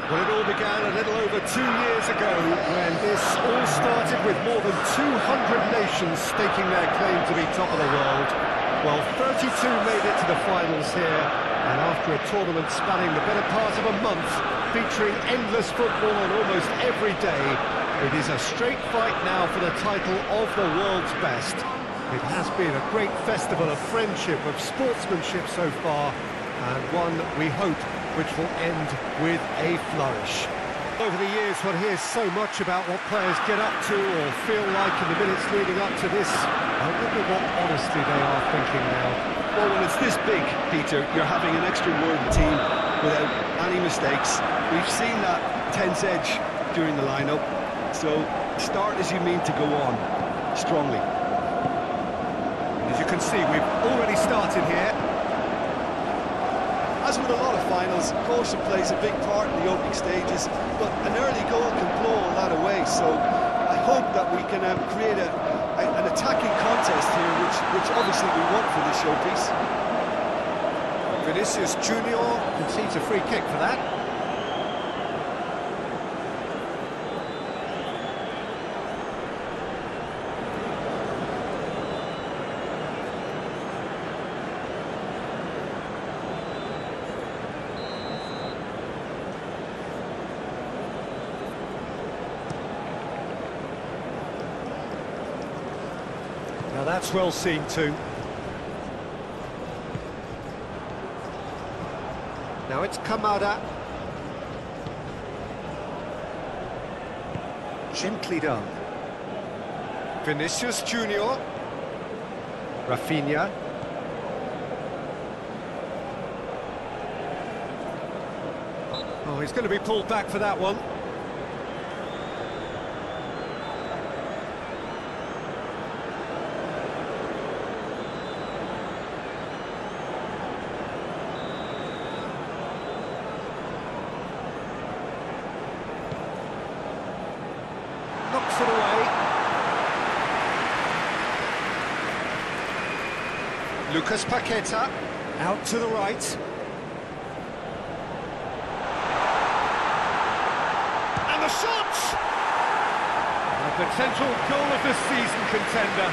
Well, it all began a little over 2 years ago when this all started with more than 200 nations staking their claim to be top of the world. Well, 32 made it to the finals here, and after a tournament spanning the better part of a month, featuring endless football on almost every day, it is a straight fight now for the title of the world's best. It has been a great festival of friendship, of sportsmanship so far, and one, we hope, which will end with a flourish. Over the years, one hears so much about what players get up to or feel like in the minutes leading up to this. I wonder what honestly they are thinking now. Well, when it's this big, Peter, you're having an extra word with the team without any mistakes. We've seen that tense edge during the lineup, so start as you mean to go on, strongly. As you can see, we've already started here. As with a lot of finals, caution plays a big part in the opening stages, but an early goal can blow all that away, so I hope that we can create an attacking contest here, which obviously we want for this showpiece. Vinicius Junior concedes a free kick for that. Now that's well seen too. Now it's Kamada. Gently done. Vinicius Junior. Rafinha. Oh, he's going to be pulled back for that one. Knocks it away. Lucas Paqueta out to the right. And the shot! A potential goal of the season contender,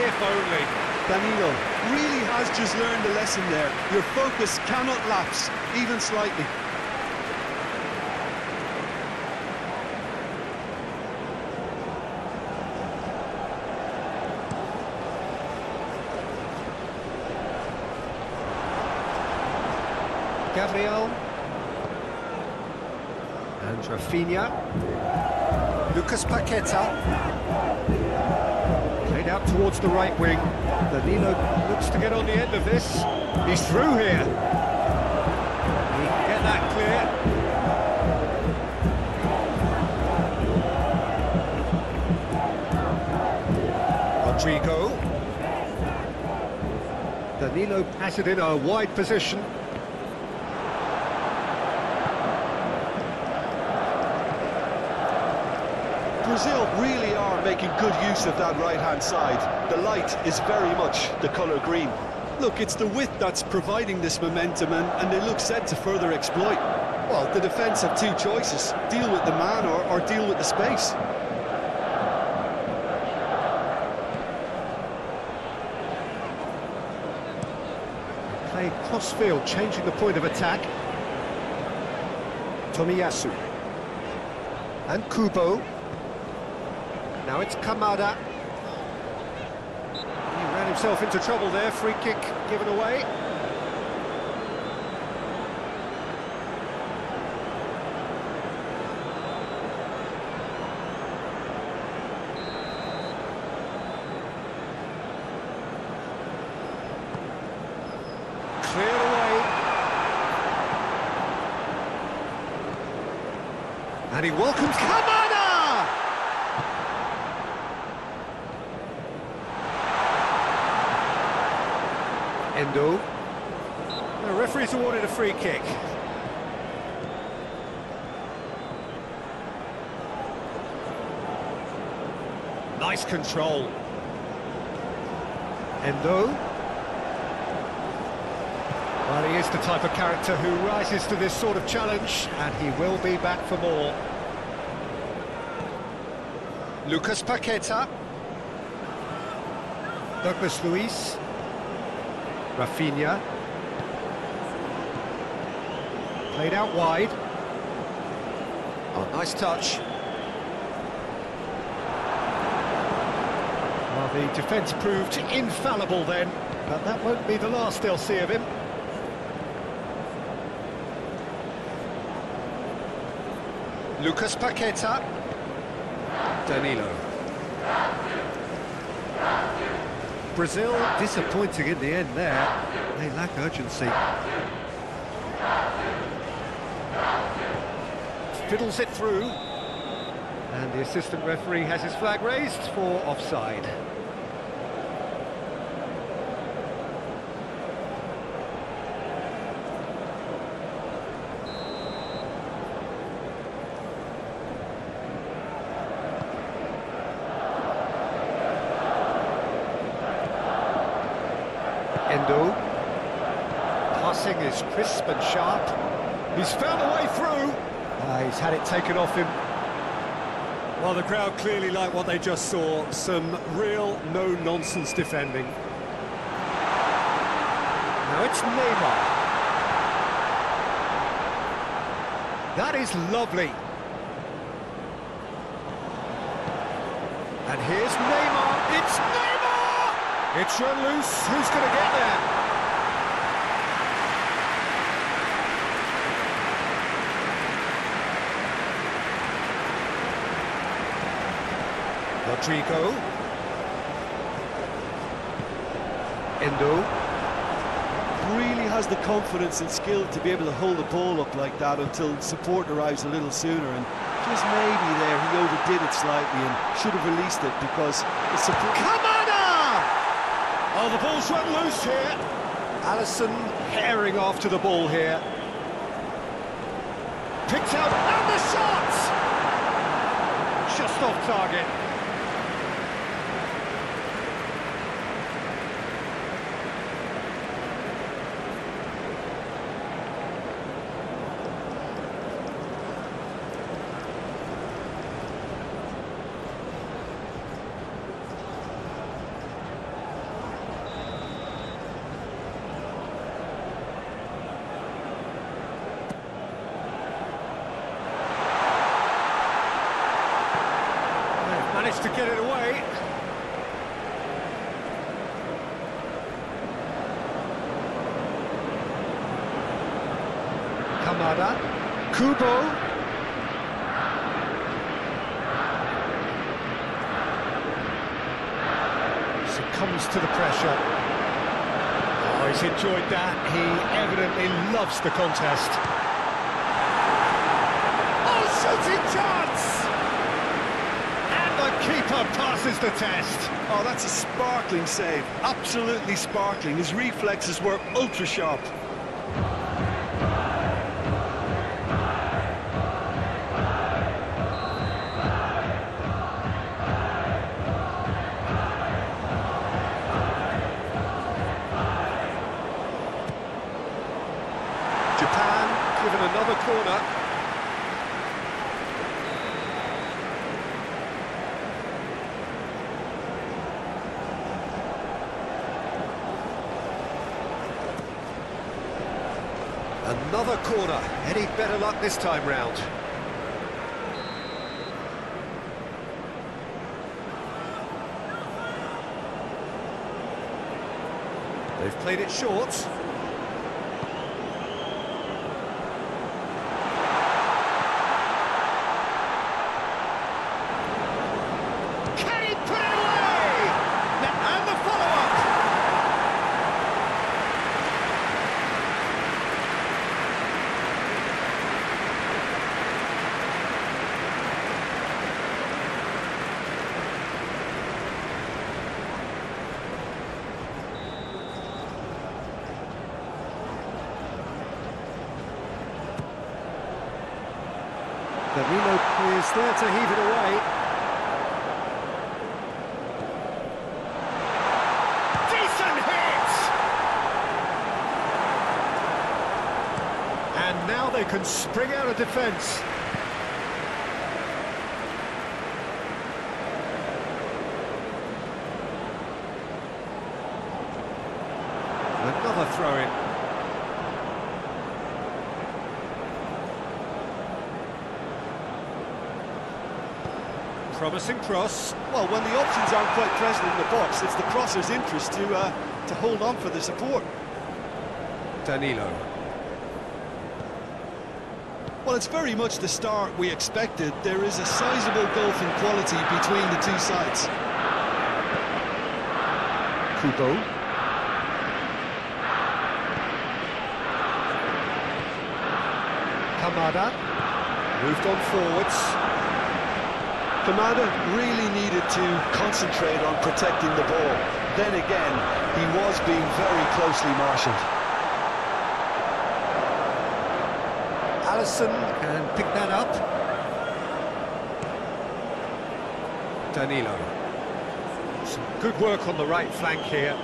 if only. Danilo really has just learned a lesson there. Your focus cannot lapse, even slightly. Gabriel and Rafinha. Lucas Paqueta played out towards the right wing. Danilo looks to get on the end of this. He's through here. He can get that clear. Rodrigo. Danilo passed it in a wide position. Brazil really are making good use of that right-hand side. The light is very much the colour green. Look, it's the width that's providing this momentum, and they look set to further exploit. Well, the defence have two choices: deal with the man or deal with the space. Play cross-field, changing the point of attack. Tomiyasu. And Kubo. Now it's Kamada. He ran himself into trouble there, free kick given away. Cleared away. And he welcomes Kamada! Endo. The referee's awarded a free kick. Nice control. Endo. Well, Well, he is the type of character who rises to this sort of challenge, and he will be back for more. Lucas Paqueta. Douglas Luiz. Rafinha. Played out wide. Oh, nice touch. Well, the defence proved infallible then, but that won't be the last they'll see of him. Lucas Paqueta. Danilo. Brazil disappointing in the end there. They lack urgency. Fiddles it through. And the assistant referee has his flag raised for offside. Endo. Passing is crisp and sharp. He's found a way through. He's had it taken off him. Well, the crowd clearly like what they just saw. Some real no-nonsense defending. Now it's Neymar. That is lovely. And here's Neymar. It's Neymar! It's run loose. Who's going to get there? Rodrigo. Endo. Really has the confidence and skill to be able to hold the ball up like that until support arrives a little sooner, and just maybe there he overdid it slightly and should have released it because the support... Kamada! Oh, the ball's run loose here. Alisson herring after the ball here. Picked out, and the shot! Just off target. Managed to get it away. Kamada. Kubo. Succumbs to the pressure. Oh, he's enjoyed that. He evidently loves the contest. Oh, shooting chance! The keeper passes the test. Oh, that's a sparkling save. Absolutely sparkling. His reflexes were ultra sharp. Japan given another corner. Another corner. Any better luck this time round? They've played it short. Can he put it away? And the follow-up. Danilo is there to heave it away. Decent hit! can spring out of defence. Another throw-in. Promising cross. Well, when the options aren't quite present in the box, it's the crosser's interest to hold on for the support. Danilo. Well, it's very much the start we expected. There is a sizable gulf in quality between the two sides. Kubo. Kamada. Moved on forwards. Kamada really needed to concentrate on protecting the ball. Then again, he was being very closely marshalled. Alisson can pick that up. Danilo. Some good work on the right flank here.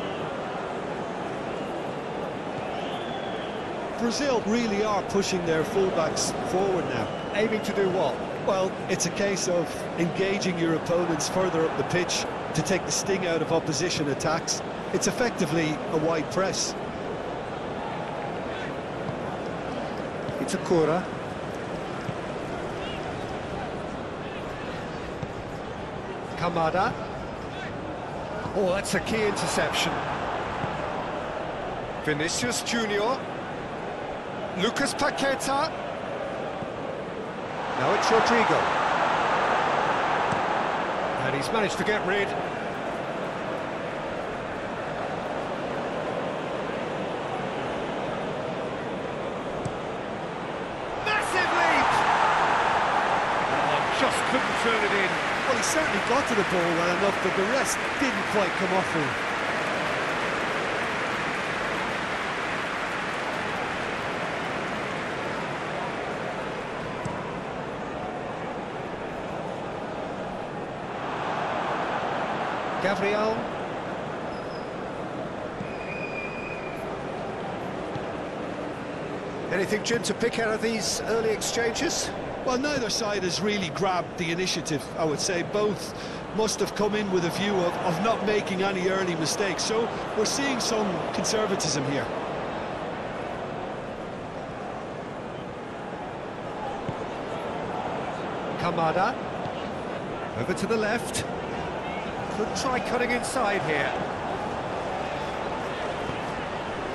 Brazil really are pushing their fullbacks forward now. Aiming to do what? Well, it's a case of engaging your opponents further up the pitch to take the sting out of opposition attacks. It's effectively a wide press. Itakura. Kamada. Oh, that's a key interception. Vinicius Junior. Lucas Paqueta. Now it's Rodrigo. And he's managed to get rid. Massive leap! Oh, just couldn't turn it in. Well, he certainly got to the ball well enough, but the rest didn't quite come off for him. Gabriel. Anything, Jim, to pick out of these early exchanges? Well, neither side has really grabbed the initiative, I would say. Both must have come in with a view of not making any early mistakes. So we're seeing some conservatism here. Kamada. Over to the left. Could try cutting inside here.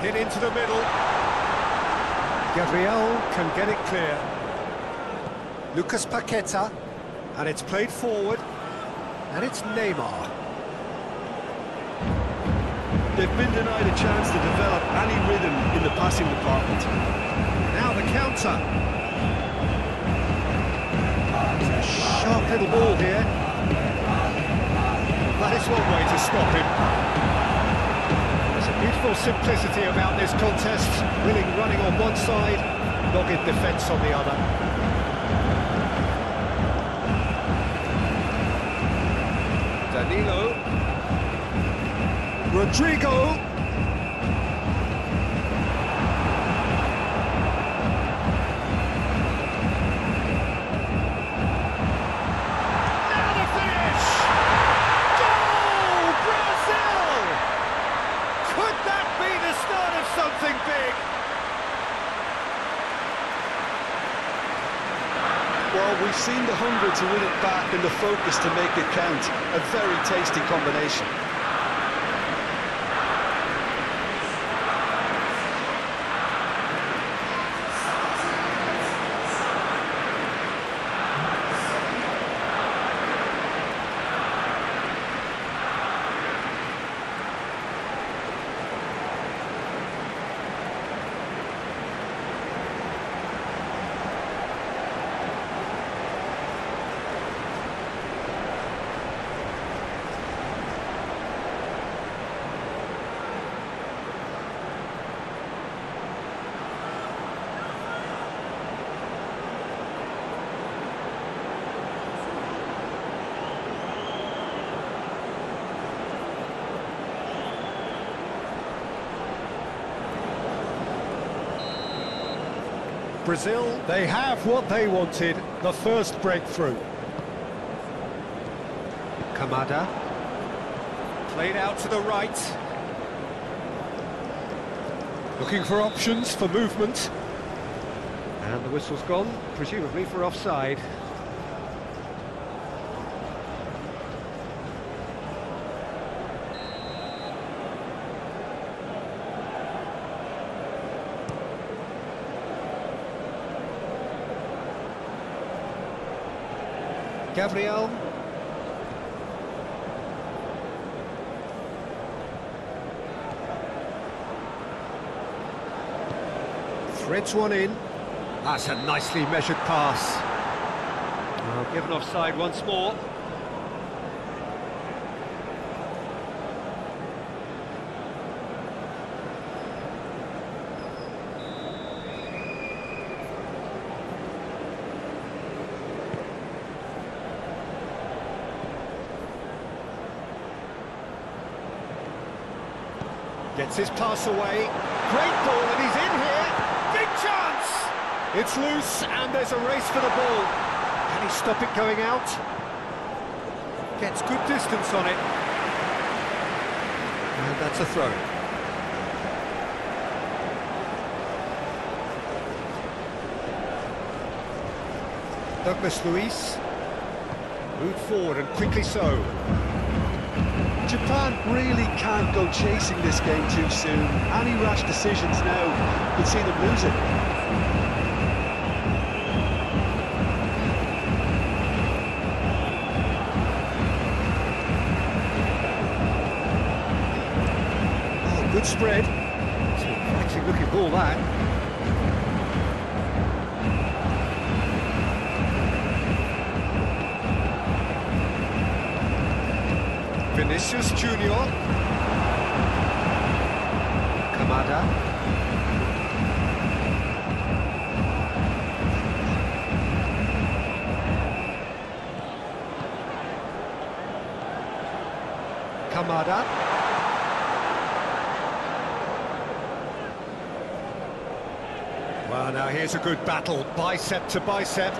Hit into the middle. Gabriel can get it clear. Lucas Paqueta. And it's played forward. And it's Neymar. They've been denied a chance to develop any rhythm in the passing department. Now the counter. It's a sharp little ball here. That is one way to stop him. There's a beautiful simplicity about this contest. Willing running on one side, dogged defence on the other. Danilo. Rodrigo. Something big. Well, we've seen the hunger to win it back and the focus to make it count. A very tasty combination. Brazil, they have what they wanted, the first breakthrough. Kamada. Played out to the right. Looking for options for movement. And the whistle's gone, presumably for offside. Gabriel. Threads one in. That's a nicely measured pass. Well, given offside once more. Gets his pass away. Great ball, and he's in here. Big chance! It's loose, and there's a race for the ball. Can he stop it going out? Gets good distance on it. And that's a throw. Douglas Luiz. Moved forward, and quickly so. Japan really can't go chasing this game too soon. Any rash decisions now could see them lose it. Oh, good spread. It's an exciting looking ball, that. Vinicius Junior. Kamada. Kamada. Well, now here's a good battle, bicep to bicep.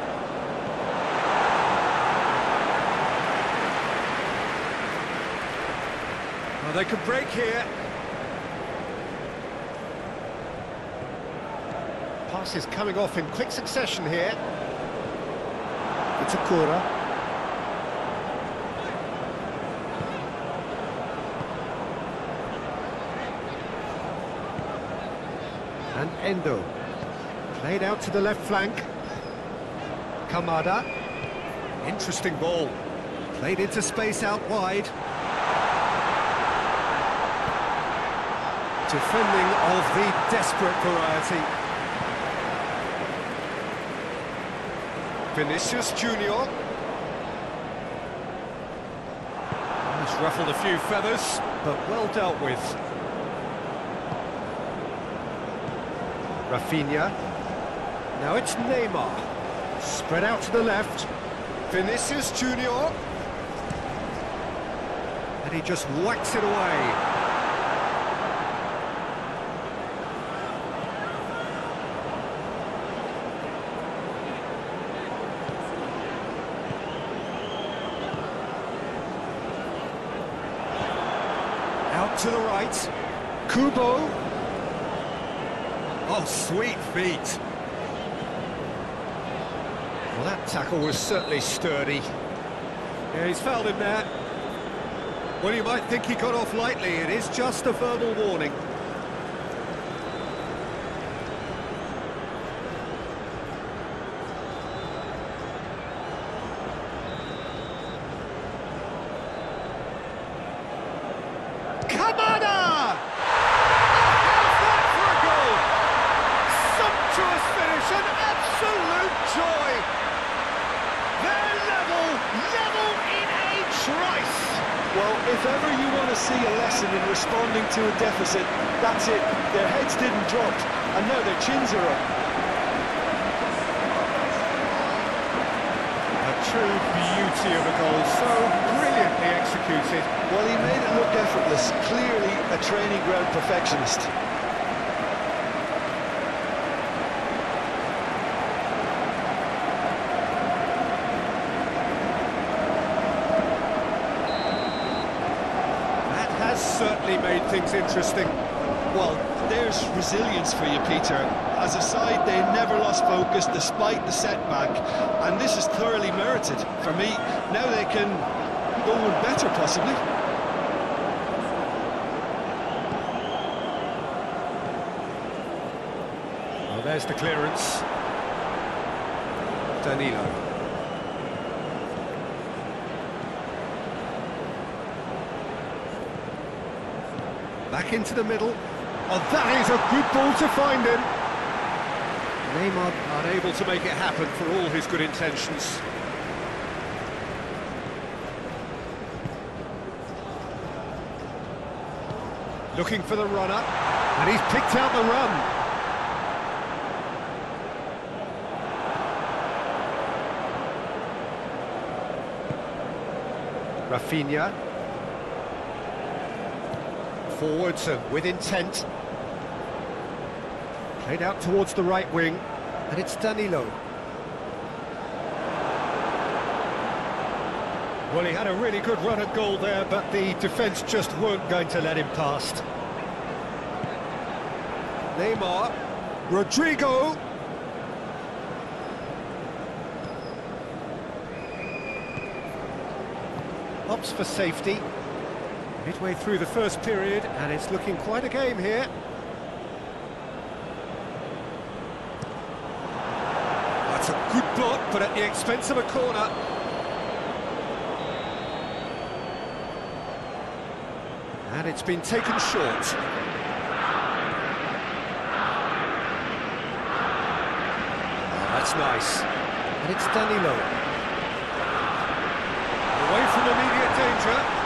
They could break here. Passes coming off in quick succession here. It's Akura. And Endo. Played out to the left flank. Kamada. Interesting ball. Played into space out wide. Defending of the desperate variety. Vinicius Junior. He's ruffled a few feathers, but well dealt with. Rafinha. Now it's Neymar. Spread out to the left. Vinicius Junior. And he just whacks it away. To the right, Kubo. Oh, sweet feet. Well, that tackle was certainly sturdy. Yeah, he's fouled him there. Well, you might think he got off lightly. It is just a verbal warning. Kamada! How's that for a goal? Sumptuous finish, an absolute joy. They're level in a trice. Well, if ever you want to see a lesson in responding to a deficit, that's it. Their heads didn't drop, and now their chins are up. A true beauty of a goal, so brilliantly executed. Well, he made it look effortless, clearly a training ground perfectionist. certainly made things interesting. Well, there's resilience for you, Peter. As a side, they never lost focus despite the setback, and this is thoroughly merited. For me, now they can go one better, possibly. Well, there's the clearance. Danilo. Back into the middle. Oh, that is a good ball to find him. Neymar unable to make it happen for all his good intentions. Looking for the runner, and he's picked out the run. Rafinha. Forwards and with intent. Played out towards the right wing, and it's Danilo. Well, he had a really good run at goal there, but the defence just weren't going to let him past. Neymar. Rodrigo. Opts for safety. Midway through the first period, and it's looking quite a game here. That's a good block, but at the expense of a corner. And it's been taken short. Oh, that's nice. And it's Danilo. Away from immediate danger.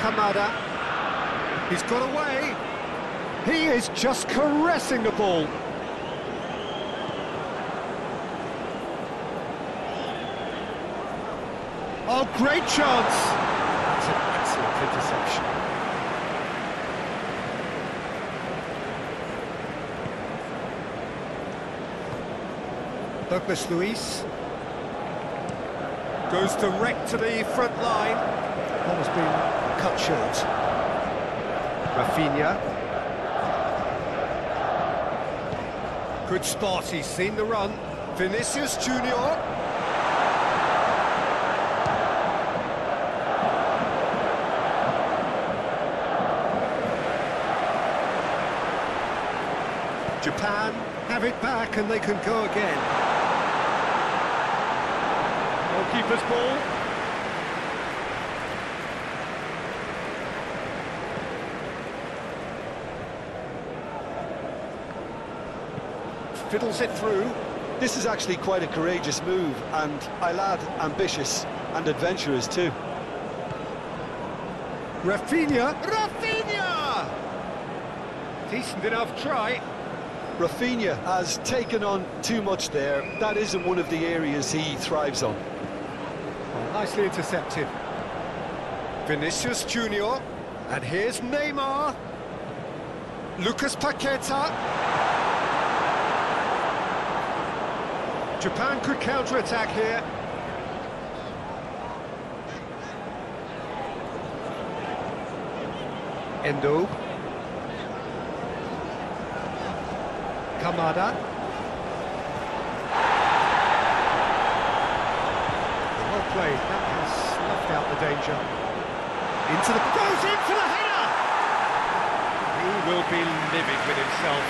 Kamada, he's got away, he is just caressing the ball. Oh, great chance! That's an excellent interception. Douglas Luiz goes direct to the front line. Ball has been cut short. Rafinha. Good spot, he's seen the run. Vinicius Junior. Japan have it back and they can go again. Goalkeeper's ball. Fiddles it through. This is actually quite a courageous move, and I'll add ambitious and adventurous too. Rafinha! Rafinha! Decent enough try. Rafinha has taken on too much there. That isn't one of the areas he thrives on. Well, nicely intercepted. Vinicius Junior. And here's Neymar. Lucas Paqueta. Japan could counter-attack here. Endo. Kamada. Well played, that has snuffed out the danger. Into the... goes in for the header! He will be livid with himself.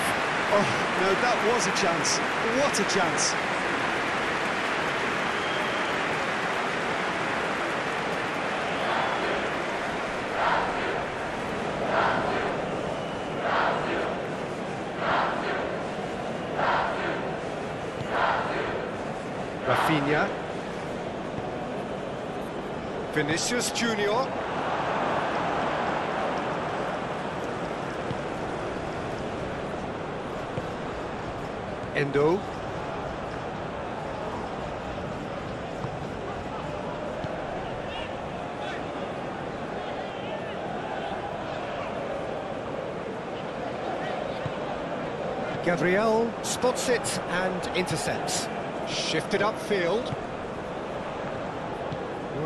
Oh, no, that was a chance. What a chance. Rafinha. Vinicius Junior. Endo. Gabriel spots it and intercepts. Shifted upfield.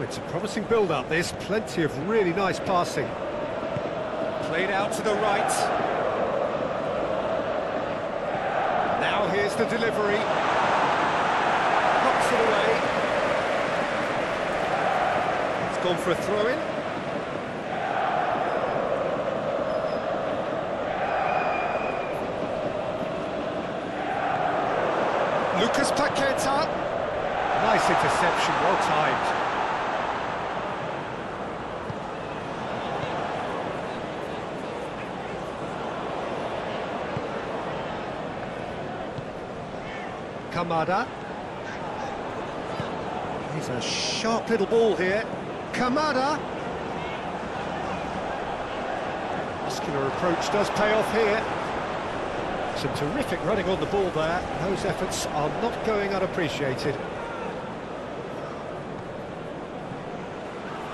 Oh, it's a promising build-up, this. Plenty of really nice passing. Played out to the right. Now here's the delivery. Knocks it away. It's gone for a throw-in. Lucas Paqueta. Nice interception, well timed. Kamada. He's a sharp little ball here. Kamada. Muscular approach does pay off here. Some terrific running on the ball there. Those efforts are not going unappreciated.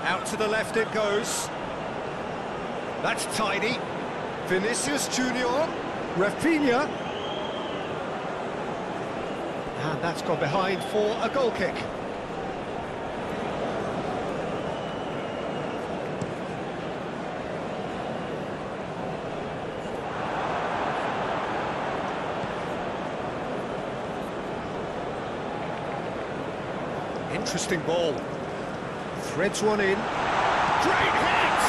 Out to the left it goes. That's tidy. Vinicius Junior. Rafinha. And that's gone behind for a goal kick. Interesting ball. Threads one in. Great hit!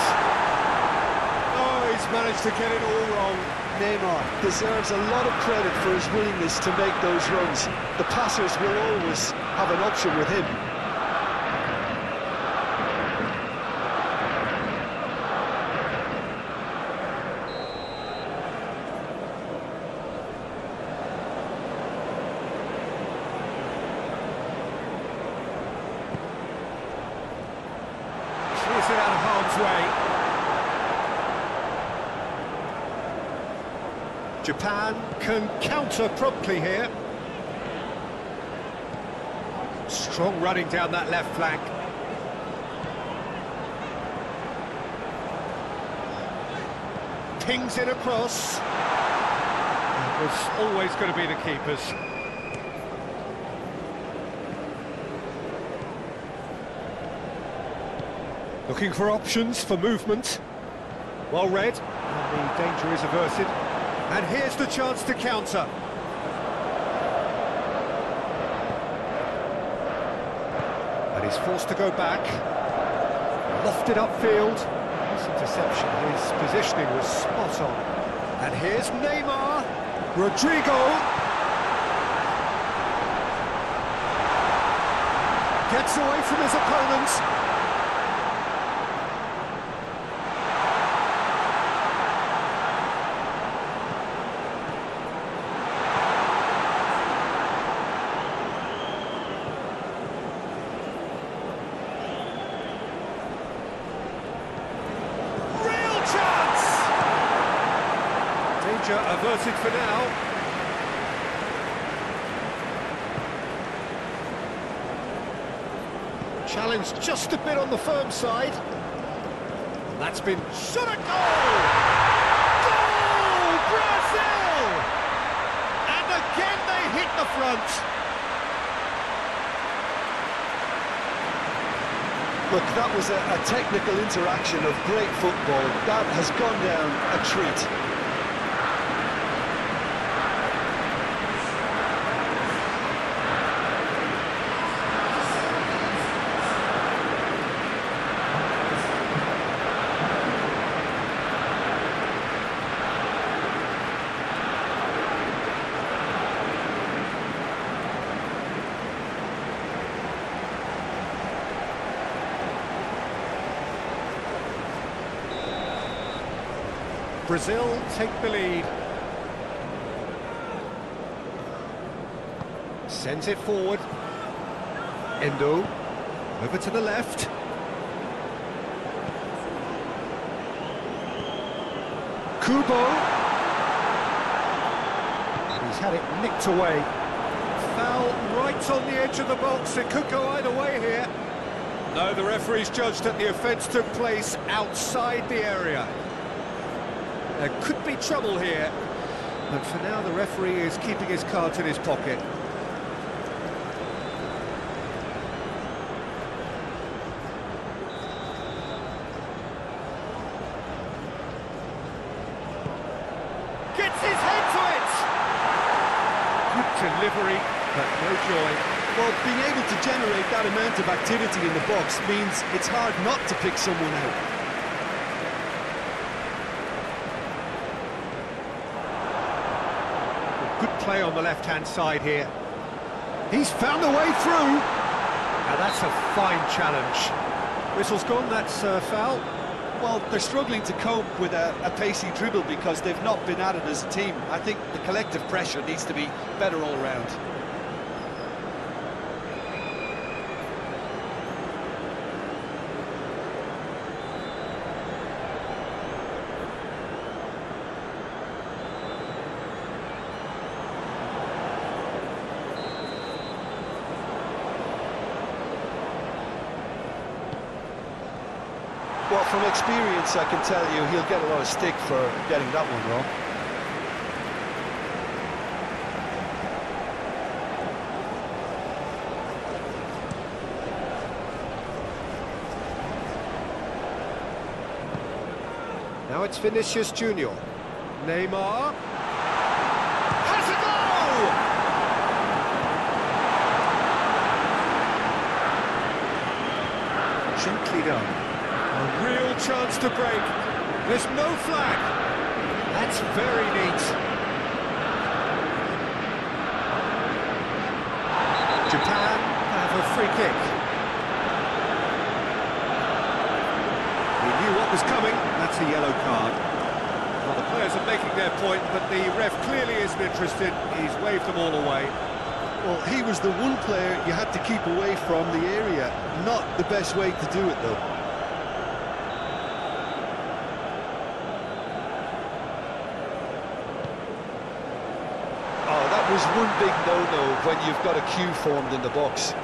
Oh, he's managed to get it all wrong. Neymar deserves a lot of credit for his willingness to make those runs. The passers will always have an option with him. Clears it out of harm's way. Japan can counter promptly here. Strong running down that left flank. Pings it across. It was always going to be the keepers. Looking for options for movement. Well read. And the danger is averted. And here's the chance to counter. And he's forced to go back. Lofted upfield. This interception, his positioning was spot on. And here's Neymar. Rodrigo. Gets away from his opponents. Averted for now. Challenge just a bit on the firm side. That's been shot at goal! Goal! Brazil! And again they hit the front. Look, that was a technical interaction of great football. That has gone down a treat. Brazil take the lead. Sends it forward. Endo. Over to the left. Kubo. And he's had it nicked away. Foul right on the edge of the box. It could go either way here. No, the referee's judged that the offence took place outside the area. There could be trouble here, but for now the referee is keeping his cards in his pocket. delivery, but no joy. Well, being able to generate that amount of activity in the box means it's hard not to pick someone out. Good play on the left-hand side here. He's found a way through. Now that's a fine challenge. Whistle's gone, that's foul. Well, they're struggling to cope with a pacey dribble because they've not been at it as a team. I think the collective pressure needs to be better all round. Well, from experience, I can tell you he'll get a lot of stick for getting that one wrong. Now it's Vinicius Junior. Neymar. Has a goal! Gently done. A real chance to break. There's no flag. That's very neat. Japan have a free kick. He knew what was coming. That's a yellow card. Well, the players are making their point, but the ref clearly isn't interested. He's waved them all away. Well, he was the one player you had to keep away from the area. Not the best way to do it, though. Was one big no-no when you've got a queue formed in the box.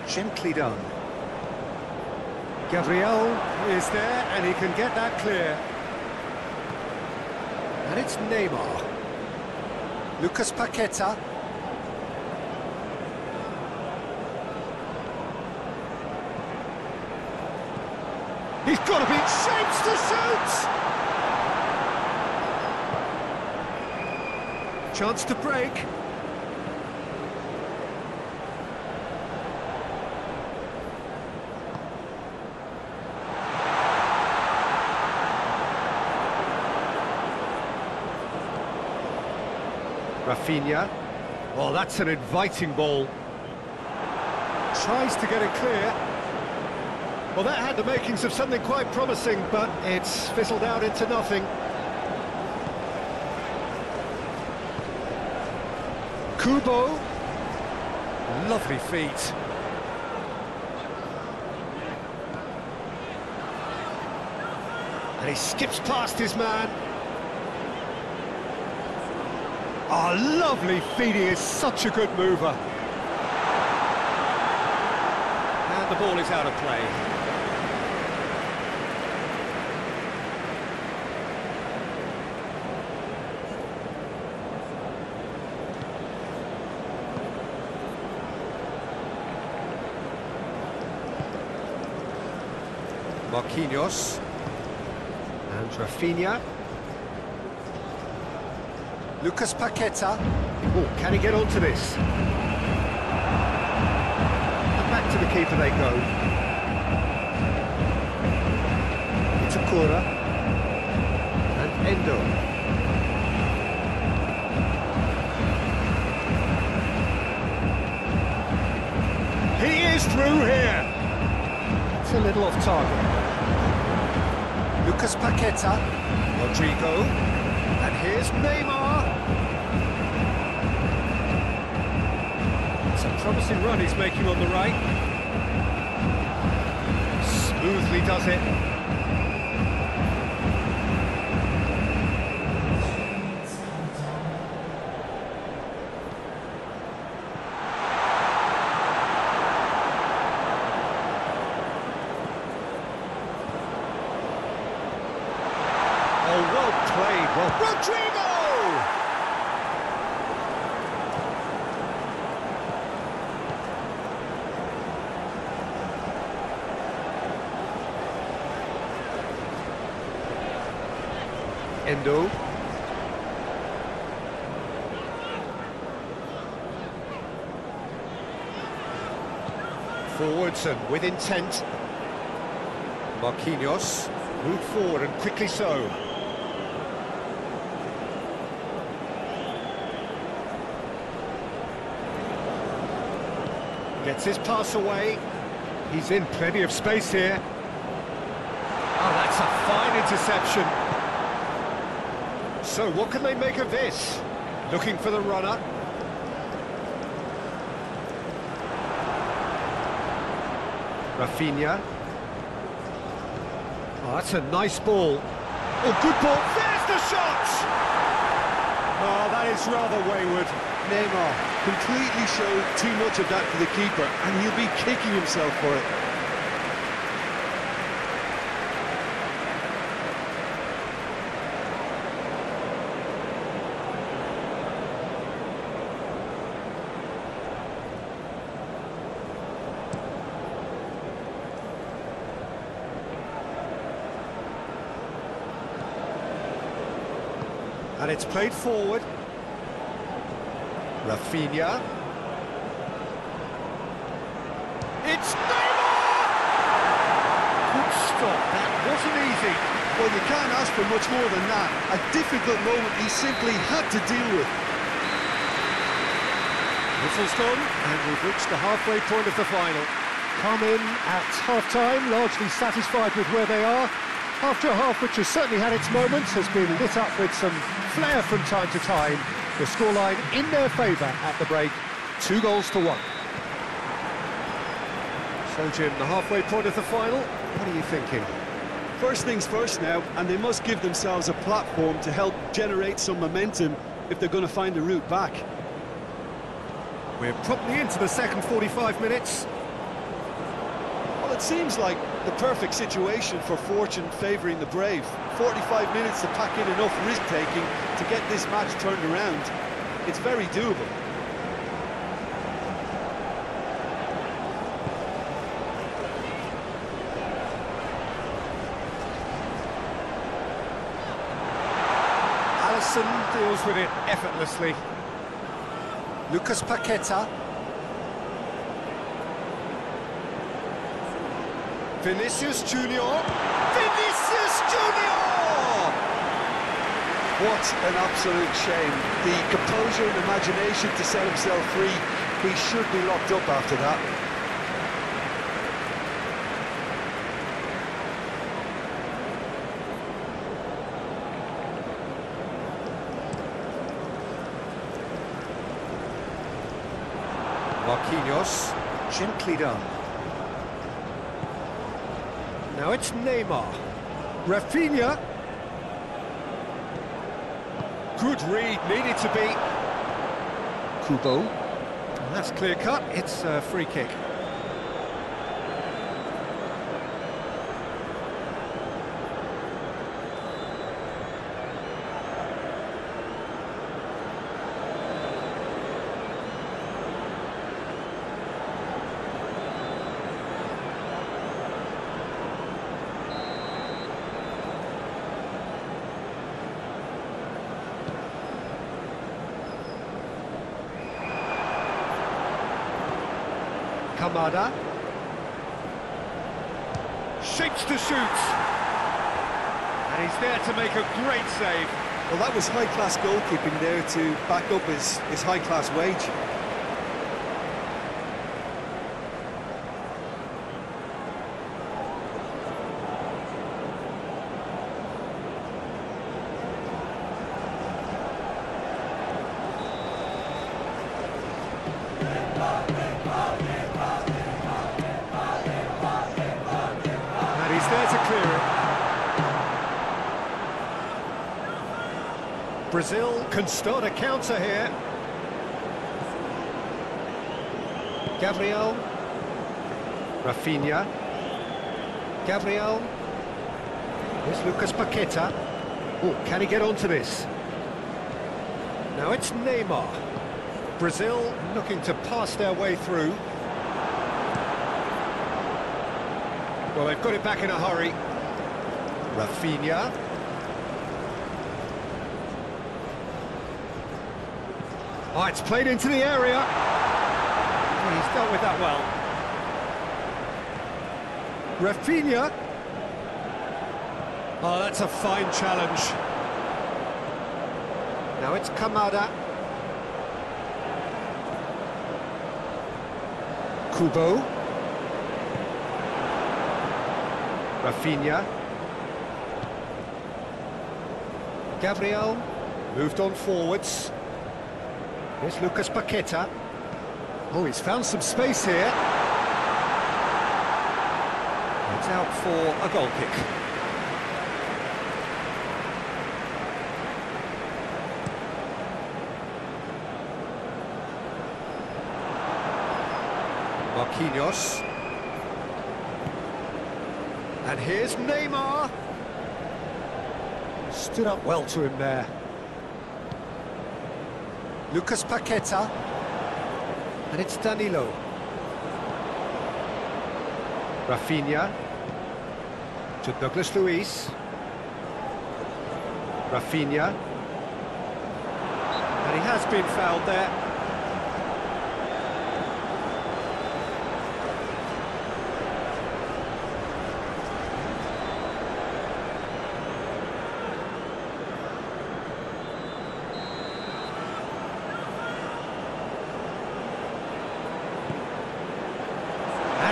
Gently done. Gabriel is there and he can get that clear. And it's Neymar. Lucas Paqueta. He's got to be in shapes to shoot! Chance to break. Rafinha. Oh, that's an inviting ball. Tries to get it clear. Well, that had the makings of something quite promising, but it's fizzled out into nothing. Kubo. Lovely feet. And he skips past his man. Oh, lovely feet. He is such a good mover. And the ball is out of play. Marquinhos and Rafinha. Lucas Paqueta. Oh, can he get onto this? And back to the keeper they go. Itakura and Endo. He is through here. It's a little off target. Lucas Paqueta, Rodrigo, and here's Neymar. It's a promising run he's making on the right. Smoothly does it. Oh, well played, well... Rodrigo! Endo. Forwards and with intent. Marquinhos moved forward and quickly so. Gets his pass away. He's in plenty of space here. Oh, that's a fine interception. So what can they make of this? Looking for the runner. Rafinha. Oh, that's a nice ball. Oh, good ball. There's the shot! Oh, that is rather wayward. Neymar completely showed too much of that to the keeper, and he'll be kicking himself for it. And it's played forward. Rafinha. It's Neymar! Good stop, that wasn't easy. Well, you can't ask for much more than that. A difficult moment he simply had to deal with. Whistle's gone, and we've reached the halfway point of the final. Come in at half-time, largely satisfied with where they are. After a half which has certainly had its moments, has been lit up with some flair from time to time. The scoreline in their favour at the break, 2-1. So, Jim, the halfway point of the final, what are you thinking? First things first now, and they must give themselves a platform to help generate some momentum if they're going to find a route back. We're promptly into the second 45 minutes. Well, it seems like the perfect situation for fortune favouring the brave. 45 minutes to pack in enough risk-taking to get this match turned around. It's very doable. Alisson deals with it effortlessly. Lucas Paqueta. Vinicius Junior. Vinicius Junior! What an absolute shame. The composure and imagination to set himself free. He should be locked up after that. Marquinhos, gently done. Now it's Neymar. Rafinha. Good read, needed to be. Kubo. That's clear cut, it's a free kick. Kamada. Shapes to shoot. And he's there to make a great save. Well, that was high-class goalkeeping there to back up his high-class wage. There to clear it. Brazil can start a counter here. Gabriel. Rafinha. Gabriel. Here's Lucas Paqueta. Oh, can he get onto this? Now it's Neymar. Brazil looking to pass their way through. Well, they've got it back in a hurry. Rafinha. Oh, it's played into the area. Oh, he's dealt with that well. Rafinha. Oh, that's a fine challenge. Now it's Kamada. Kubo. Rafinha. Gabriel moved on forwards. Here's Lucas Paqueta. Oh, he's found some space here. It's out for a goal kick. Marquinhos. And here's Neymar. Stood up well to him there. Lucas Paqueta. And it's Danilo. Rafinha. To Douglas Luiz. Rafinha. And he has been fouled there.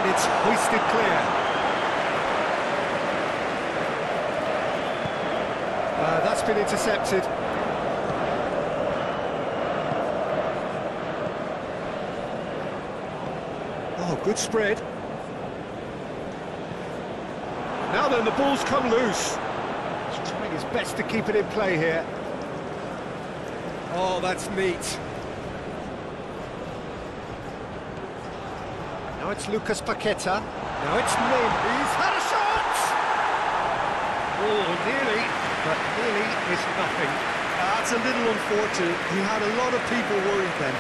It's hoisted clear. That's been intercepted. Oh, good spread. Now then, the ball's come loose. He's trying his best to keep it in play here. Oh, that's neat. Now it's Lucas Paqueta. Now it's Lim. He's had a shot! Oh, nearly, but nearly is nothing. That's a little unfortunate. He had a lot of people worried then.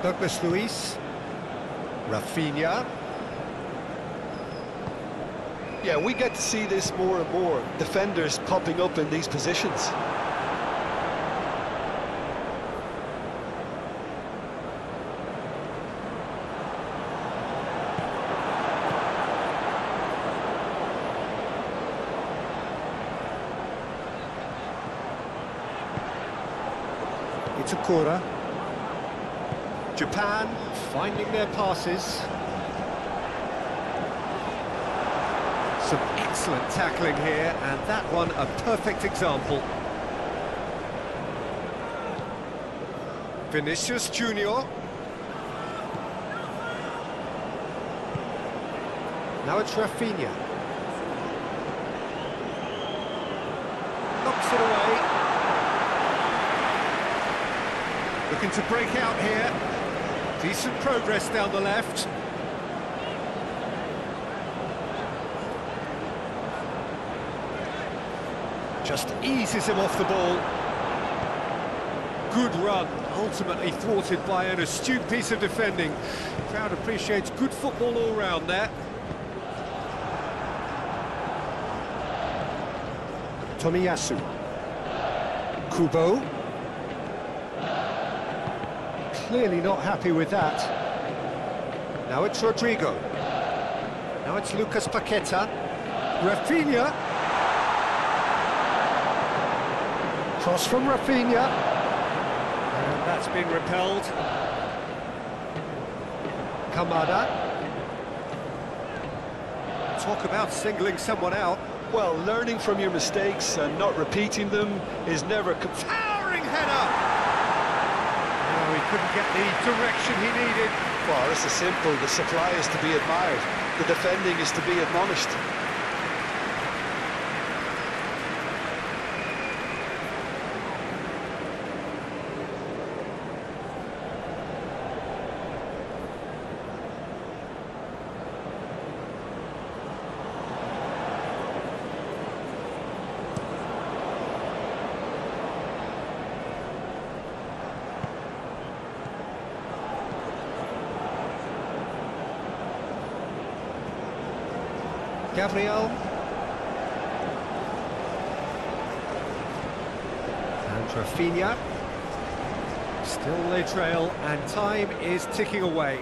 Douglas Luiz. Rafinha. Yeah, we get to see this more and more. Defenders popping up in these positions. It's Akura. Japan finding their passes. Some excellent tackling here, and that one a perfect example. Vinicius Junior. Now it's Rafinha. Knocks it away. Looking to break out here. Decent progress down the left. Just eases him off the ball. Good run, ultimately thwarted by an astute piece of defending. Crowd appreciates good football all round there. Tomiyasu. Kubo. Clearly not happy with that. Now it's Rodrigo. Now it's Lucas Paqueta. Rafinha. Cross from Rafinha. And that's been repelled. Kamada. Talk about singling someone out. Well, learning from your mistakes and not repeating them is never... Towering header! He couldn't get the direction he needed. Well, this is simple. The supply is to be admired. The defending is to be admonished. Gabriel. And Rafinha. Still they trail, and time is ticking away.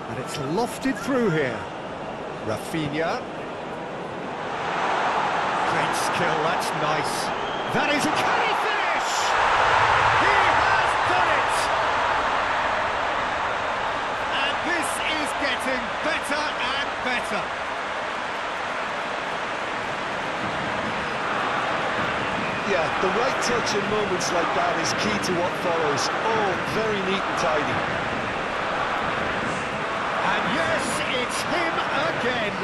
And it's lofted through here. Rafinha. Great skill, that's nice. That is a... Can he finish? He has done it! And this is getting better and better. Yeah, the right touch in moments like that is key to what follows. Oh, very neat and tidy. And yes, it's him again.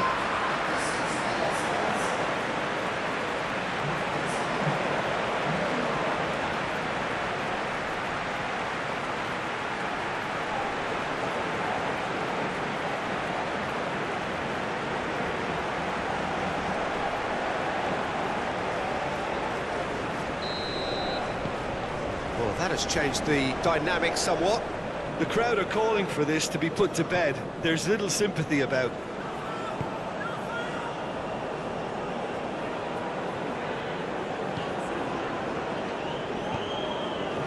Well, that has changed the dynamic somewhat. The crowd are calling for this to be put to bed. There's little sympathy about.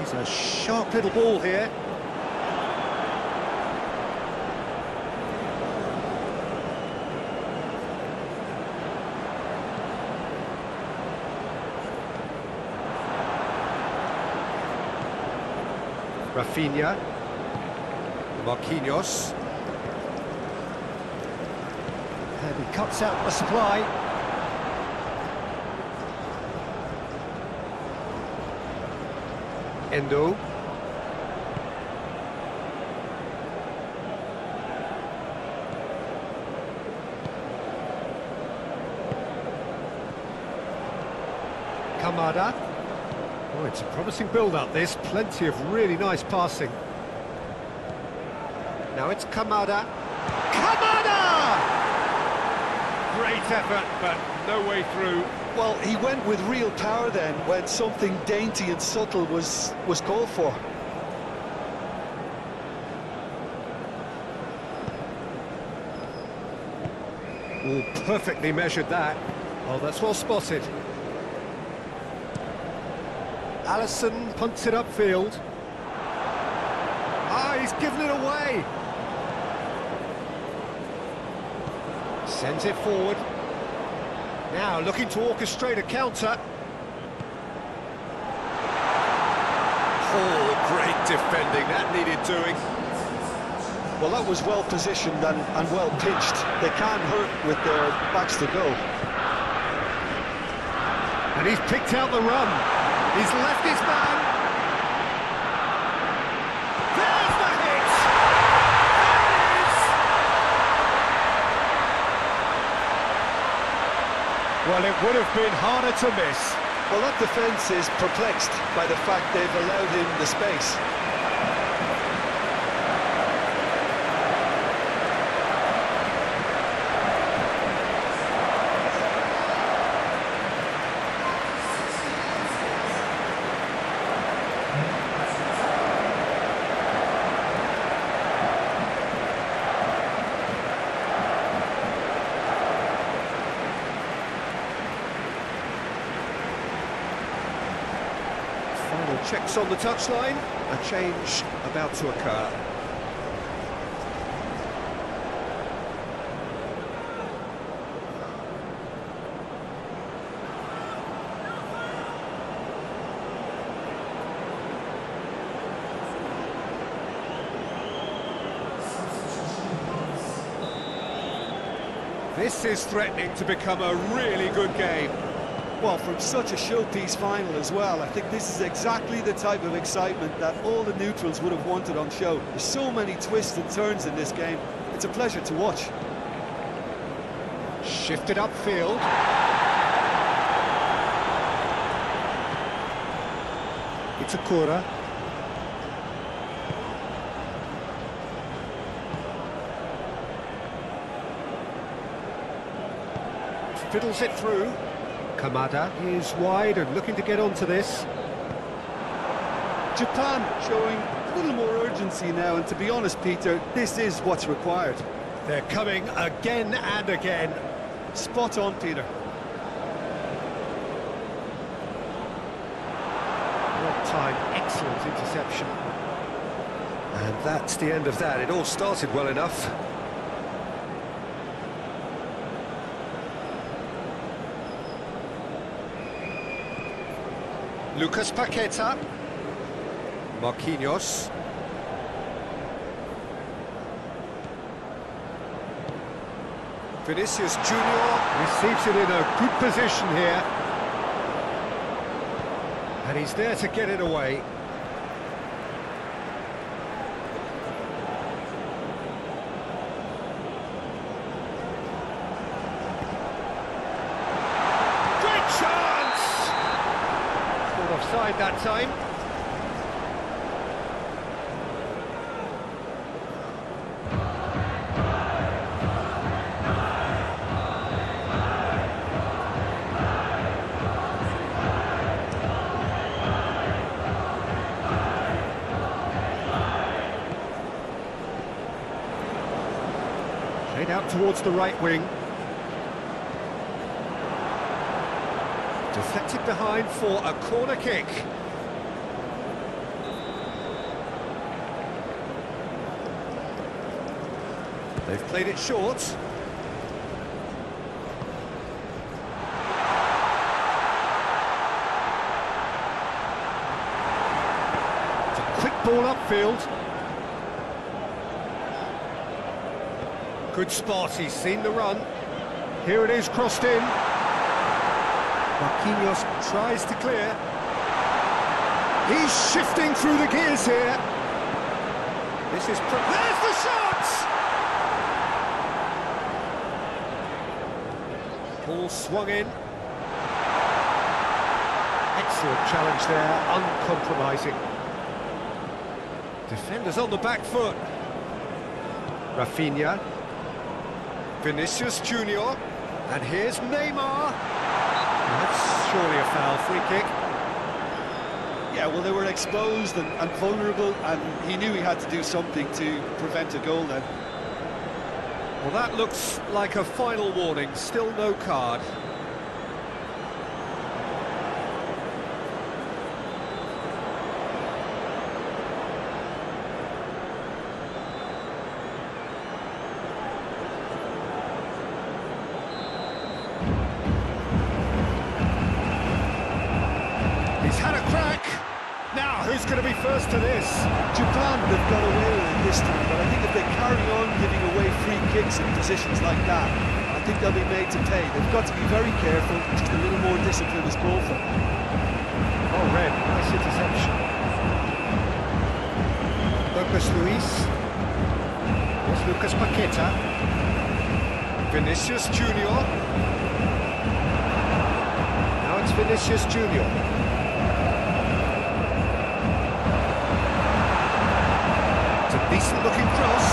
He's a sharp little ball here. Rafinha, Marquinhos, and he cuts out the supply. Endo. Kamada. Oh, it's a promising build-up, this. Plenty of really nice passing. Now it's Kamada. Kamada! Great effort, but no way through. Well, he went with real power then, when something dainty and subtle was called for. Oh, perfectly measured that. Oh, that's well spotted. Alisson punts it upfield. Ah, he's given it away. Sends it forward. Now looking to orchestrate a counter. Oh, great defending. That needed doing. Well, that was well positioned and well pitched. They can't hurt with their backs to go. And he's picked out the run. He's left his man. There's the hit! There it is! Well, it would have been harder to miss. Well, that defence is perplexed by the fact they've allowed him the space. Final checks on the touchline. A change about to occur. This is threatening to become a really good game. Well, from such a showpiece final as well, I think this is exactly the type of excitement that all the neutrals would have wanted on show. There's so many twists and turns in this game. It's a pleasure to watch. Shifted upfield. It's Itakura. Fiddles it through. Kamada is wide and looking to get onto this. Japan showing a little more urgency now, and to be honest, Peter, this is what's required. They're coming again and again. Spot on, Peter. What time, excellent interception. And that's the end of that. It all started well enough. Lucas Paqueta. Marquinhos. Vinicius Junior receives it in a good position here. And he's there to get it away. Great chance! Caught offside that time. Out towards the right wing. Deflected behind for a corner kick. They've played it short. It's a quick ball upfield. Good spot, he's seen the run. Here it is, crossed in. Marquinhos tries to clear. He's shifting through the gears here. This is... There's the shot! Ball swung in. Excellent challenge there, uncompromising. Defenders on the back foot. Rafinha. Vinicius Junior, and here's Neymar. That's surely a foul, free kick. Yeah, well, they were exposed and vulnerable, and he knew he had to do something to prevent a goal then. Well, that looks like a final warning, still no card. Who's going to be first to this? Japan have got away with it this time, but I think if they carry on giving away free kicks in positions like that, I think they'll be made to pay. They've got to be very careful, just a little more discipline is called for. Oh, red, nice interception. Douglas Luiz. There's Lucas Paqueta. Vinicius Junior. Now it's Vinicius Junior. Decent looking cross.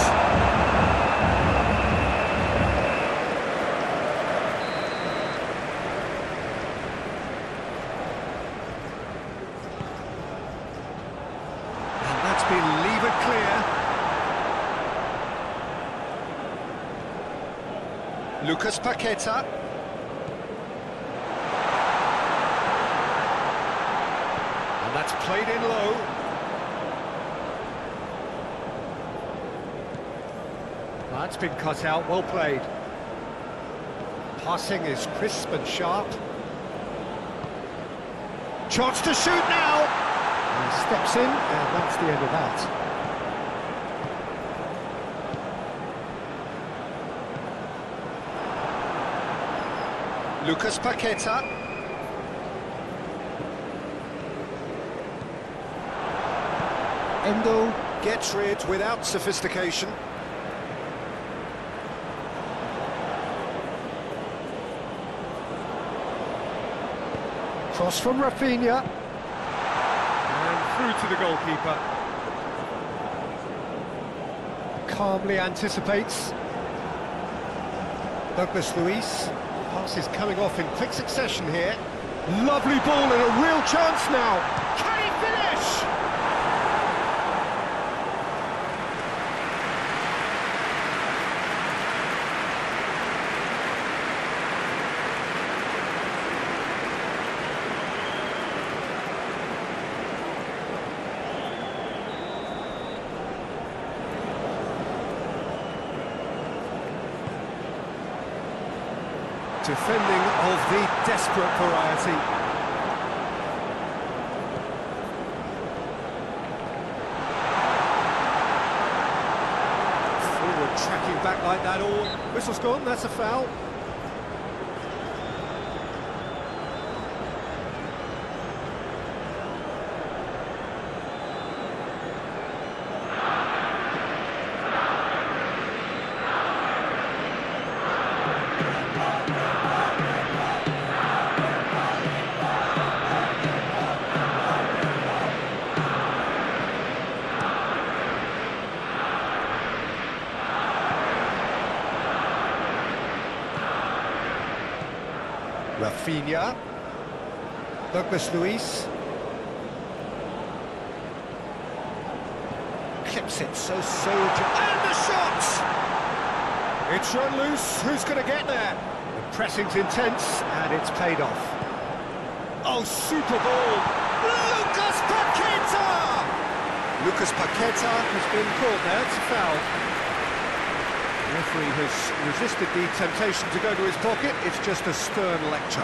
And that's been levered clear. Lucas Paqueta. And that's played in low. That's been cut out, well played. Passing is crisp and sharp. Chance to shoot now! And he steps in, and that's the end of that. Lucas Paqueta. Endo gets rid without sophistication. Cross from Rafinha. And through to the goalkeeper. Calmly anticipates. Douglas Luiz. Pass is coming off in quick succession here. Lovely ball and a real chance now. Can he finish? Defending of the desperate variety. Forward tracking back like that, all. Whistle's gone, that's a foul. Rafinha, Douglas Luiz, clips it and the shot! It's run loose, who's going to get there? The pressing's intense, and it's paid off. Oh, super ball! Lucas Paqueta! Lucas Paqueta has been caught there, it's a foul. The referee has resisted the temptation to go to his pocket. It's just a stern lecture.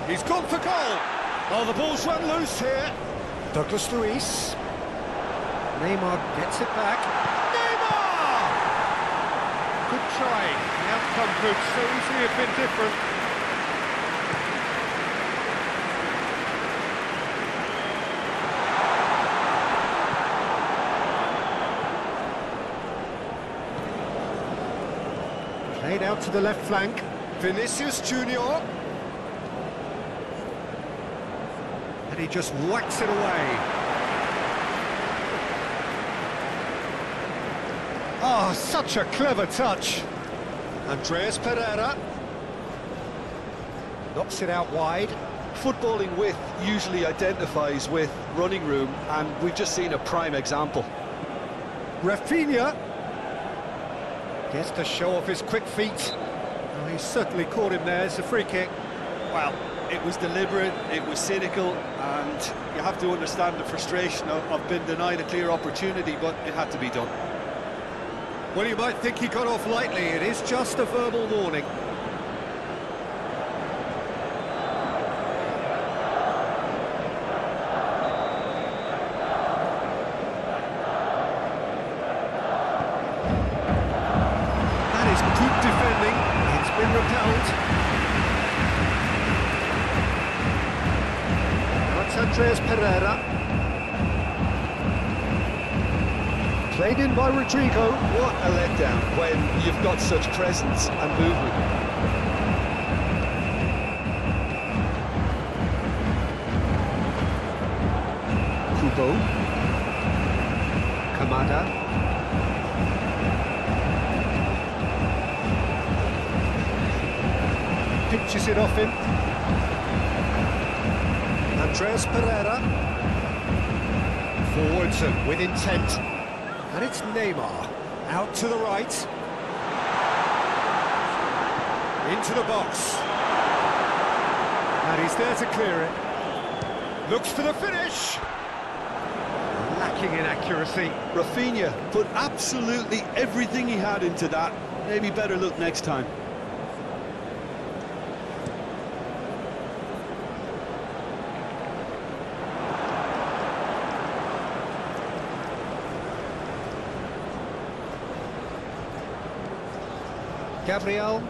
He's gone for goal. Oh, the ball's run loose here. Douglas Luiz. Neymar gets it back. Good try. The outcome could so easily have been different. Played out to the left flank. Vinicius Junior. And he just whacks it away. Oh, such a clever touch. Andreas Pereira knocks it out wide. Footballing width usually identifies with running room, and we've just seen a prime example. Rafinha gets to show off his quick feet. Oh, he's certainly caught him there. It's a free kick. Well, it was deliberate, it was cynical, and you have to understand the frustration of being denied a clear opportunity, but it had to be done. Well, you might think he got off lightly. It is just a verbal warning. That is good defending. It's been repelled. Now it's Andreas Pereira. Played in by Rodrigo. What a letdown when you've got such presence and movement. Kubo. Kamada. Pinches it off him. Andreas Pereira. Forwards and with intent. And it's Neymar, out to the right, into the box, and he's there to clear it, looks for the finish, lacking in accuracy. Rafinha put absolutely everything he had into that, maybe better look next time. Gabriel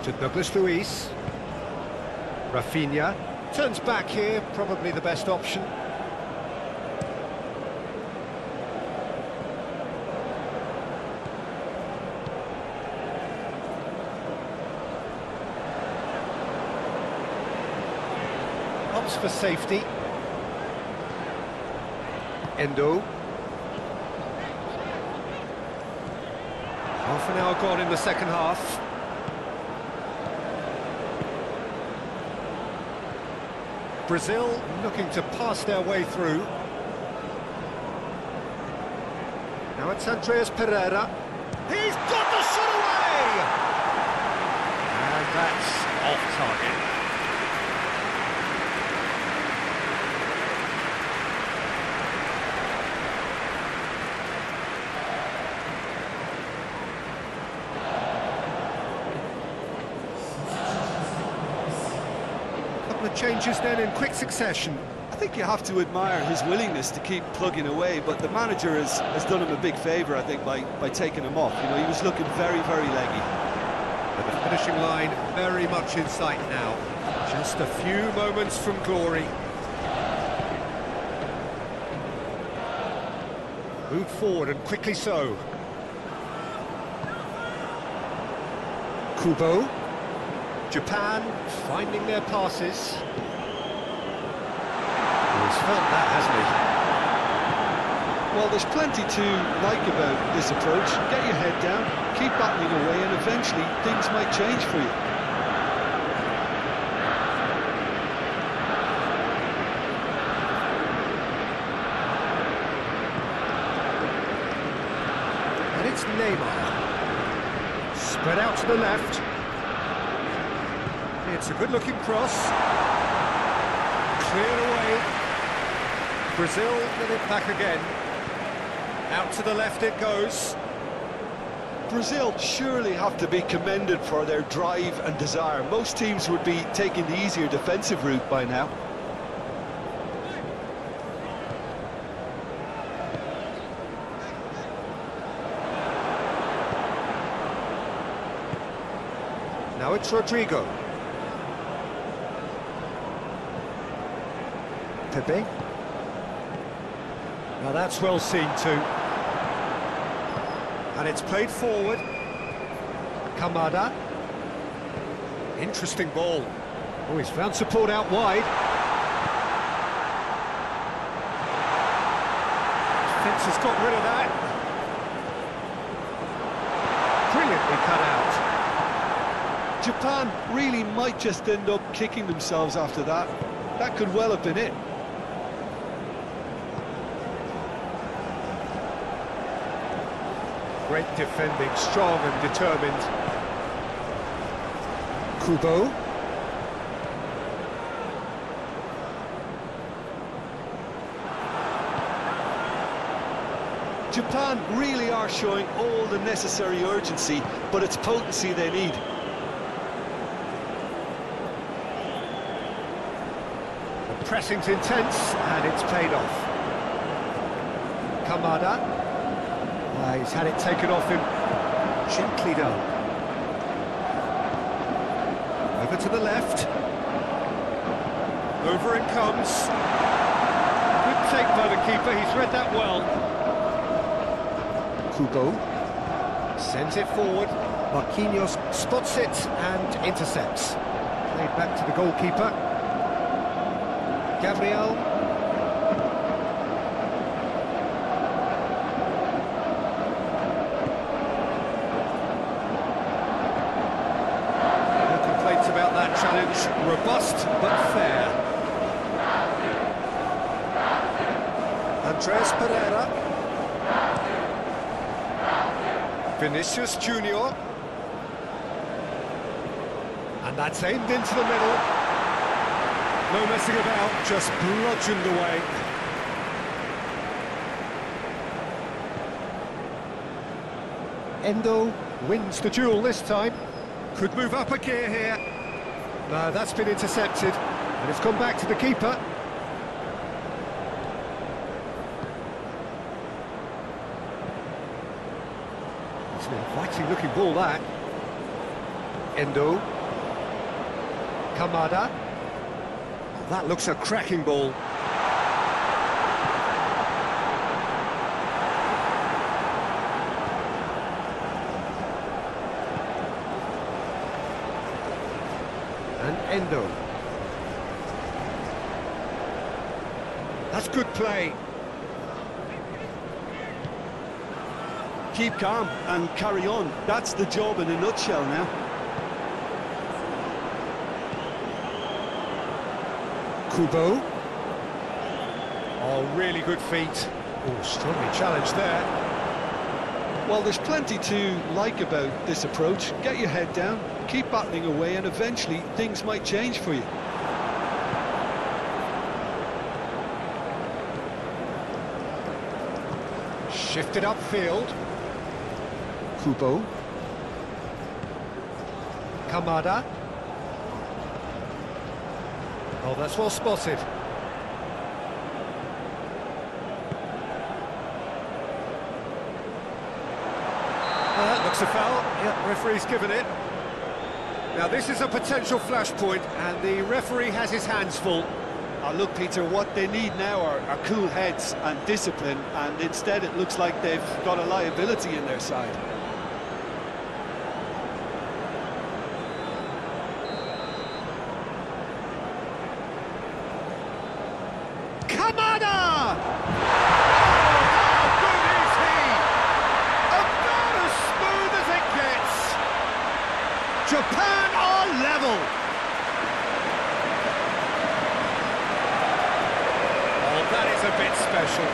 to Douglas Luiz. Rafinha turns back here, probably the best option. Opts for safety. Endo. Half an hour gone in the second half. Brazil looking to pass their way through. Now it's Andreas Pereira. He's got the shot away! That's off target. Couple of changes then in quick succession. I think you have to admire his willingness to keep plugging away, but the manager has done him a big favour, I think, by taking him off. You know, he was looking very, very leggy. But the finishing line very much in sight now. Just a few moments from glory. Moved forward and quickly so. Kubo. Japan finding their passes. He's felt that, hasn't he? Well, there's plenty to like about this approach. Get your head down, keep battling away, and eventually things might change for you. And it's Neymar. Spread out to the left. It's a good-looking cross. Cleared away. Brazil get it back again. Out to the left it goes. Brazil surely have to be commended for their drive and desire. Most teams would be taking the easier defensive route by now. Now it's Rodrigo. Pepe. Now that's well seen too. And it's played forward. Kamada. Interesting ball. Oh, he's found support out wide. Defence has got rid of that. Brilliantly cut out. Japan really might just end up kicking themselves after that. That could well have been it. Great defending, strong and determined. Kubo. Japan really are showing all the necessary urgency, but it's potency they need. The pressing's intense, and it's paid off. Kamada. He's had it taken off him. Gently done. Over to the left. Over it comes. Good take by the keeper, he's read that well. Kubo. Sends it forward. Marquinhos spots it and intercepts. Played back to the goalkeeper. Gabriel. About that challenge, robust but fair. Andres Pereira. Vinicius Junior. And that's aimed into the middle. No messing about, just bludgeoned away. Endo wins the duel this time. Could move up a gear here. No, that's been intercepted, and it's gone back to the keeper. It's an inviting-looking ball, that. Endo. Kamada. Oh, that looks a cracking ball. And Endo. That's good play. Keep calm and carry on. That's the job in a nutshell now. Kubo. Oh, really good feet. Oh, strongly challenged there. Well, there's plenty to like about this approach. Get your head down, keep battling away, and eventually things might change for you. Shifted upfield. Kubo. Kamada. Oh, that's well spotted. That looks a foul. Yeah, referee's given it. Now this is a potential flashpoint, and the referee has his hands full. Look, Peter, what they need now are cool heads and discipline, and instead it looks like they've got a liability in their side. Kamada! How good is he? About as smooth as it gets. Japan are level. That is a bit special.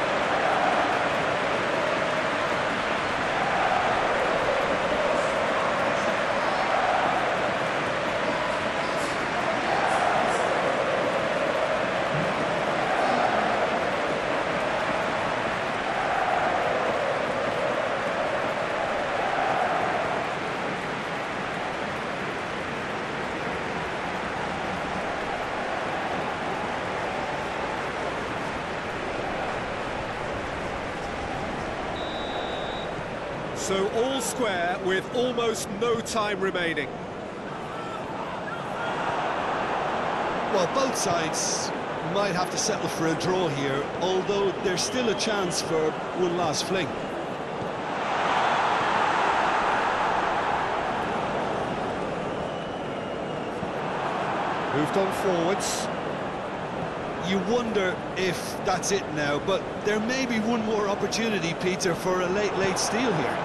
So all square with almost no time remaining. Well, both sides might have to settle for a draw here, although there's still a chance for one last fling. Moved on forwards. You wonder if that's it now, but there may be one more opportunity, Peter, for a late steal here.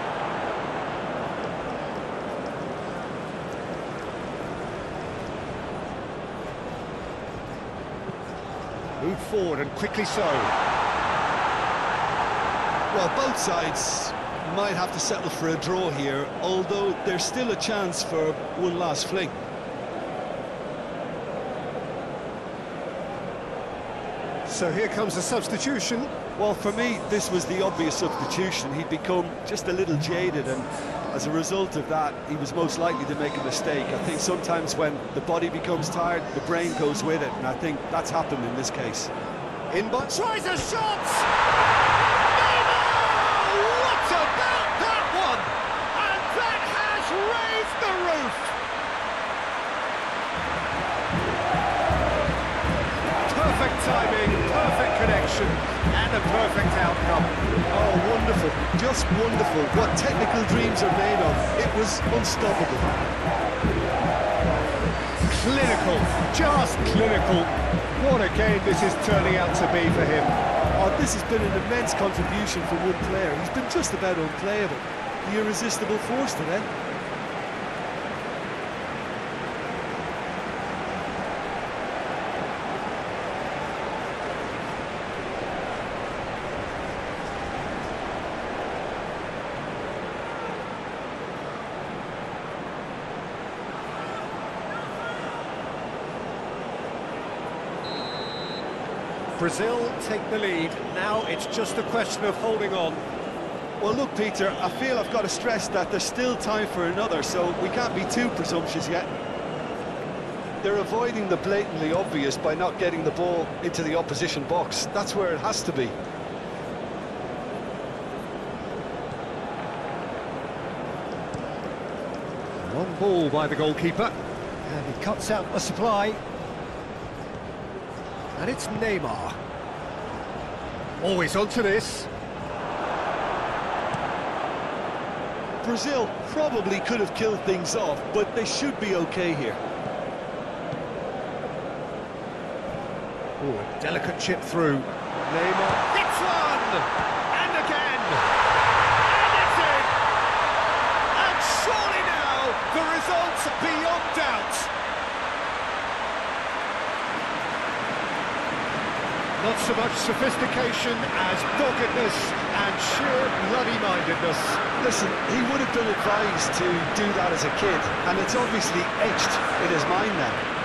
Moved forward and quickly so. Well, both sides might have to settle for a draw here, although there's still a chance for one last fling. So here comes a substitution. Well, for me, this was the obvious substitution. He'd become just a little jaded, and as a result of that, he was most likely to make a mistake. I think sometimes when the body becomes tired, the brain goes with it, and I think that's happened in this case. Inbox tries a shot! Neymar! What about that one? And that has raised the roof! Perfect timing, perfect connection, and a perfect outcome. Oh, wonderful, just wonderful. What technical dreams are made of. It was unstoppable. Clinical, just clinical. What a game this is turning out to be for him. Oh, this has been an immense contribution from one player. He's been just about unplayable. The irresistible force today. Brazil take the lead. Now it's just a question of holding on. Well, look, Peter, I feel I've got to stress that there's still time for another, so we can't be too presumptuous yet. They're avoiding the blatantly obvious by not getting the ball into the opposition box. That's where it has to be. One ball by the goalkeeper, and he cuts out the supply. And it's Neymar. Always onto this. Brazil probably could have killed things off, but they should be okay here. Ooh, a delicate chip through. Neymar hits one! And again! And it's in! And surely now, the result's beyond doubt. Not so much sophistication as doggedness and sheer bloody-mindedness. Listen, he would have been advised to do that as a kid, and it's obviously etched in his mind now.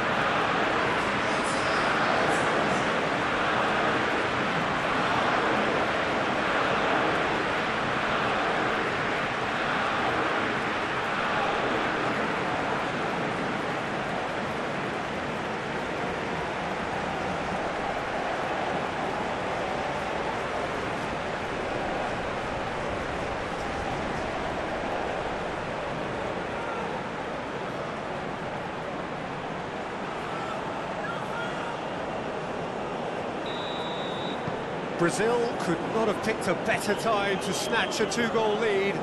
Brazil could not have picked a better time to snatch a two-goal lead.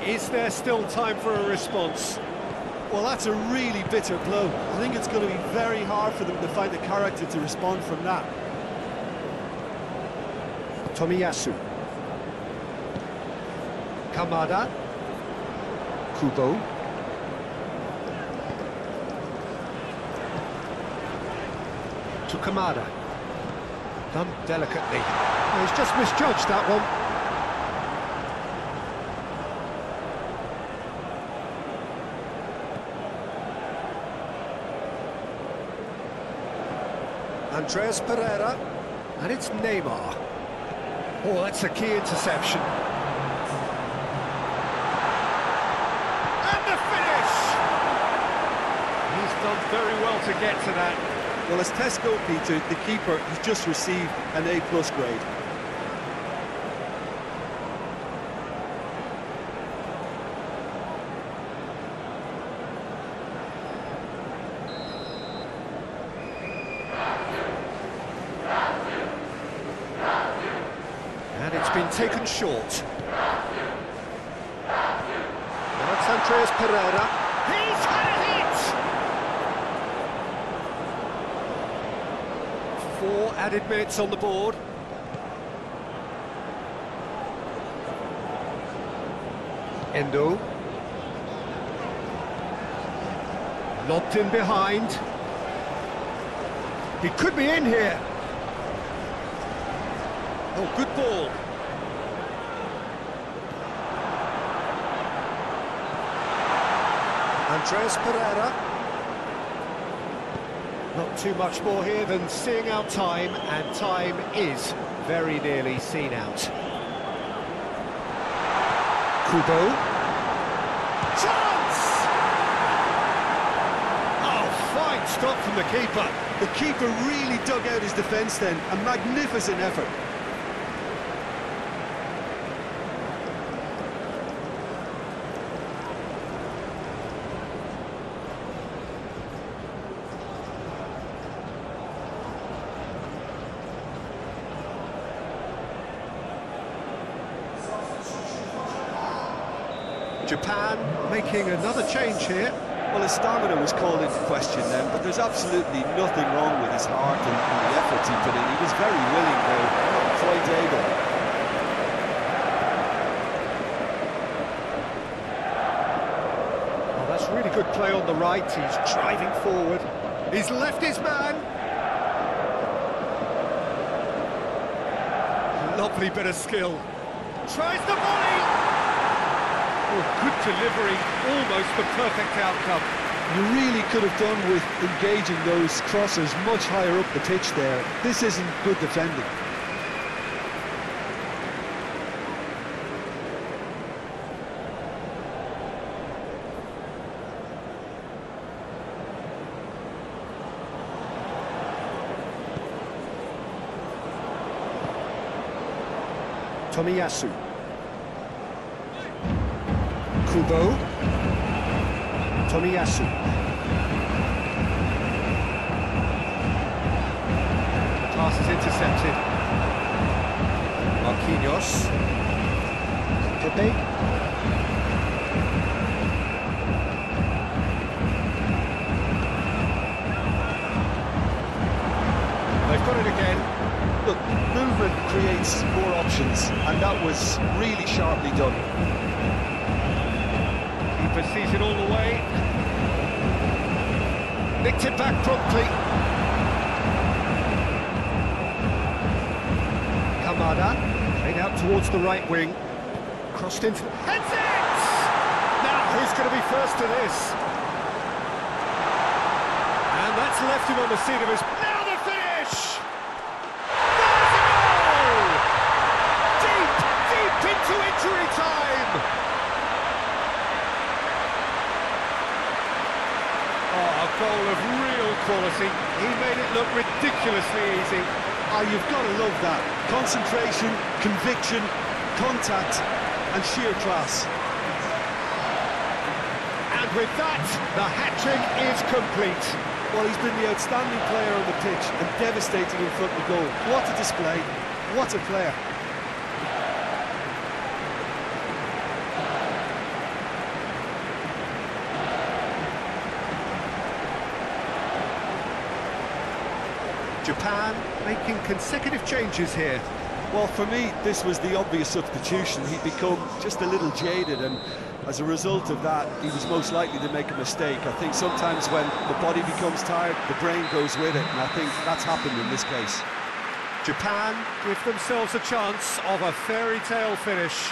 Is there still time for a response? Well, that's a really bitter blow. I think it's going to be very hard for them to find the character to respond from that. Tomiyasu. Kamada. Kubo. To Kamada. Done delicately. Oh, he's just misjudged that one. Andreas Pereira, and it's Neymar. Oh, that's a key interception. And the finish! He's done very well to get to that. Well, as Tesco, Peter, the keeper has just received an A+ grade. And it's been taken short. Now it's Andreas Pereira. He's had a hit! 4 added minutes on the board. Endo. Lobbed in behind. He could be in here. Oh, good ball. Andreas Pereira. Not too much more here than seeing out time, and time is very nearly seen out. Kubo. Chance! Oh, fine stop from the keeper. The keeper really dug out his defence then. A magnificent effort. Japan making another change here. Well, his stamina was called into question then, but there's absolutely nothing wrong with his heart and the efforts he put in. He was very willing, though, quite able. Oh, that's really good play on the right. He's driving forward. He's left his man. Lovely bit of skill. Tries the volley. Oh, good delivery, almost the perfect outcome. You really could have done with engaging those crossers much higher up the pitch there. This isn't good defending. Tomiyasu. Kubo. Tomiyasu. The pass is intercepted. Marquinhos. Pepe. They've got it again. Look, movement creates more options, and that was really sharply done. Keeper sees it all the way. Nicked it back promptly. towards the right wing. Crossed into... Heads it! Now, who's going to be first to this? And that's left him on the seat of his... Now the finish! There's a goal! Deep, deep into injury time! Oh, a goal of real quality. He made it look ridiculously easy. Oh, you've got to love that. Concentration, conviction, contact, and sheer class. And with that, the hat-trick is complete. Well, he's been the outstanding player on the pitch and devastating in front of the goal. What a display, what a player. Japan making consecutive changes here. Well, for me, this was the obvious substitution. He'd become just a little jaded, and as a result of that, he was most likely to make a mistake. I think sometimes when the body becomes tired, the brain goes with it, and I think that's happened in this case. Japan give themselves a chance of a fairy tale finish.